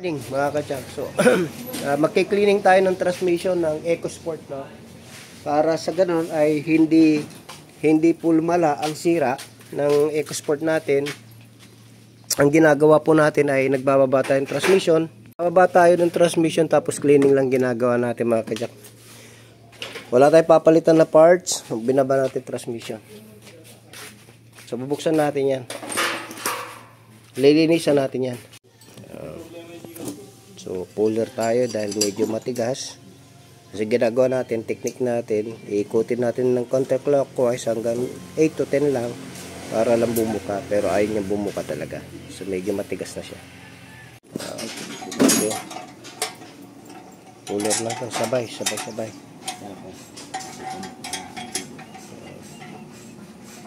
Mga kachak, so magki-cleaning tayo ng transmission ng EcoSport, no? Para sa ganun ay hindi pulmala ang sira ng EcoSport natin. Ang ginagawa po natin ay nagbababa tayo ng transmission. Bababa tayo ng transmission tapos cleaning lang ginagawa natin, mga kachak. Wala tayong papalitan na parts, binaba natin transmission. So bubuksan natin yan. Lilinisan natin yan. So, puller tayo dahil medyo matigas. Kasi ginagawa natin, technique natin, iikutin natin ng counterclockwise hanggang 8 to 10 lang para lang bumuka. Pero ayaw niya bumuka talaga. So, medyo matigas na siya. Okay. Puller lang ito. Sabay.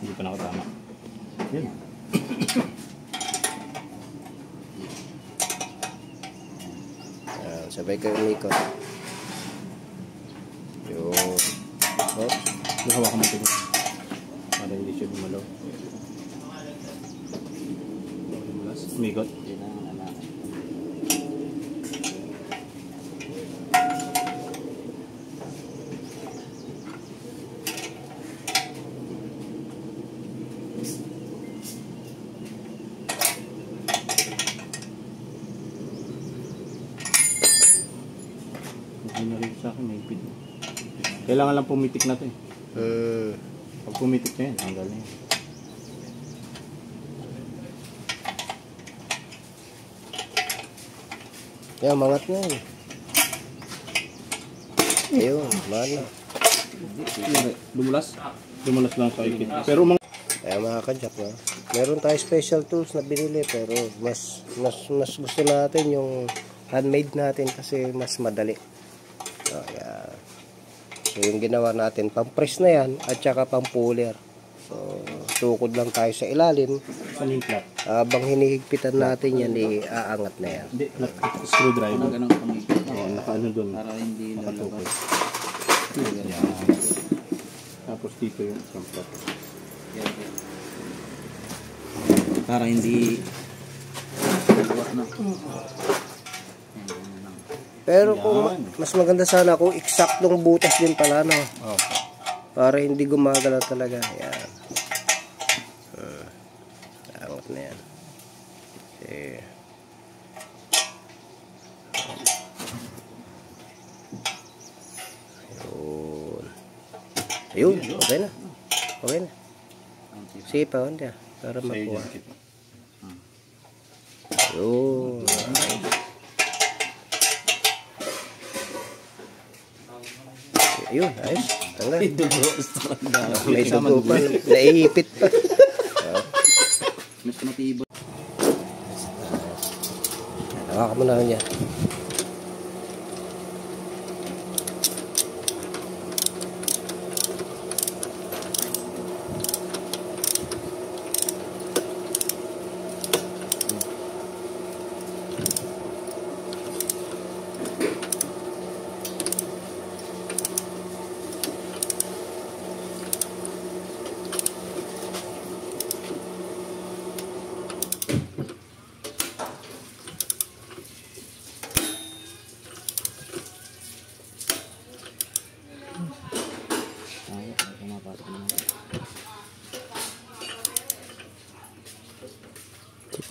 Hindi pa nakatama. Yan. Sabay kayo umikot. Yung hawakan mo ito. Para hindi siya gumalaw. Umikot. Sa akin may pit. Kailangan lang pumitik na ito eh. Pag pumitik na yan, tanggal na yan. Yan, mangat na yan. Ayun, mana. Dumulas lang sa ikit. Pero kaya mga kadyak, no? Meron tayo special tools na binili pero mas gusto natin yung handmade natin kasi mas madali. So, yeah. So yung ginawa natin, pang-press na yan at saka pang-puller. So tukod lang tayo sa ilalim. Habang hinihigpitan natin yan, iaangat na yan. Hindi, screwdriver. Naka-ano doon. Para hindi lalabas. Tapos dito yung sampat. Para hindi Pero kung mas maganda sana kung eksaktong butas din pala, no? Okay. Para hindi gumagalaw talaga. Yan. Angot na yan. Okay. Ayun. Okay na. Sige pa, hindi. Para makuha. Ayun. Ayun, ayos. Tanggal. May dugo pa. Naiipit pa. mas matibay. Hawakan mo na niya.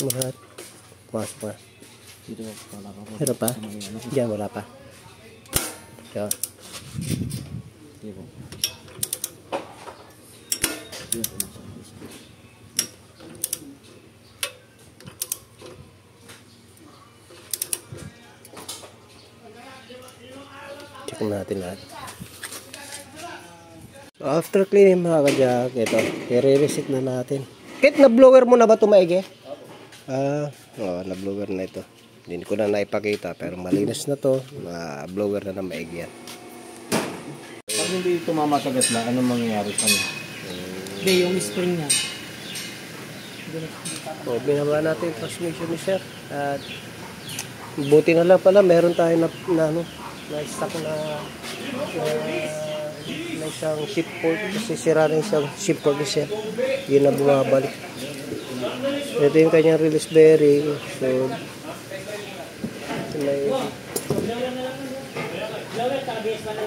Lahat. Pumasok pa. Pero pa? Diyan, wala pa. Diyan. Check natin lahat. So, after cleaning mga kadyak, ito, i-reset na natin. Kit, na-blower mo na ba ito maigi? Na-blower na ito. Hindi ko na naipakita pero malinis na to. Na-blower na maigi yan. Pag hindi tumama sa gatla, anong mangyayari sa niya? Hindi, yung spring niya. So, binaba natin yung transmission ni sir. At buti na lang pala, meron tayo na stock na isang ship port. Kasi sira na isang ship port ni sir. Yun na bumabalik. Ito yung kanyang release bearing. So,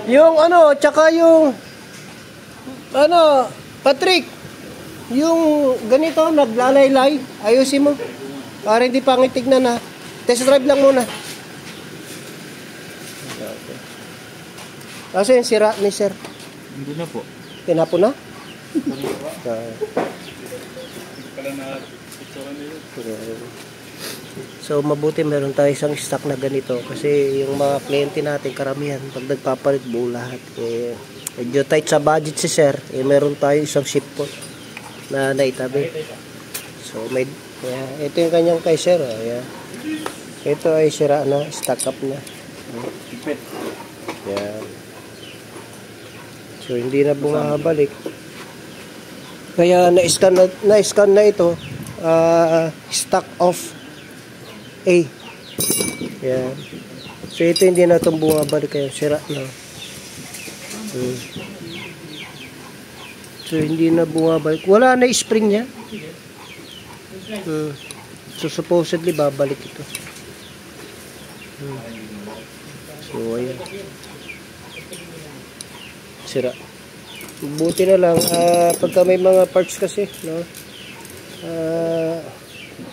Yung ano, tsaka yung ano, Patrick, yung ganito, naglalaylay, ayusin mo. Para hindi pangit tignan ha. Test drive lang muna. Kasi yung sira ni sir. Hindi na po. Tinapo na? So mabuti meron tayo isang stock na ganito kasi yung mga kliyente natin karamihan pag nagpapalit buo lahat medyo tight sa budget si sir meron tayo isang ship po na naitabi. So may ito yung kanyang kay sir ito ay sira na, stock up na. Yan. So hindi na bumabalik. Kaya na-scan na ito stock off A. Yan. So ito hindi na itong bumabalik kaya sira na. So hindi na bumabalik. Wala na spring niya. So supposedly babalik ito. So ayan. Sira. Buti na lang pagka may mga parts kasi no.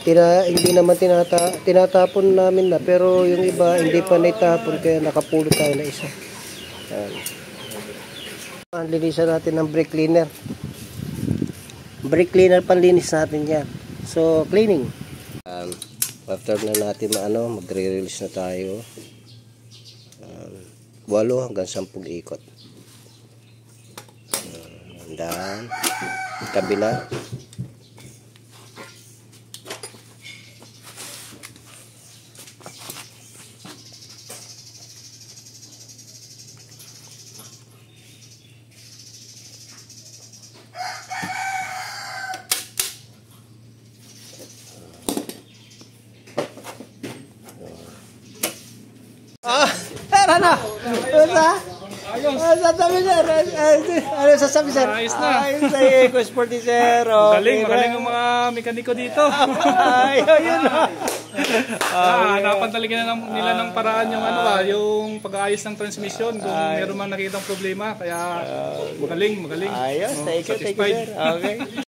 Hindi naman tinatapon namin na pero yung iba hindi pa naitapon kaya nakapulot tayo na isa. Linisan natin ng brake cleaner. Brake cleaner panlinis natin yan. So cleaning. After na natin magre-release na tayo. 8 hanggang 10 ikot. Dan kabila. Tara na. Sasabi sir. Ano sasabi sir? Ayos na. Ayos na EcoSport sir. Magaling ang mga mekaniko dito. Ayun na. Hanapan talaga nila ng paraan yung yung pag-aayos ng transmission kung meron mang nakitang problema. Kaya magaling. Ayos, thank you Satisfied. sir. Okay.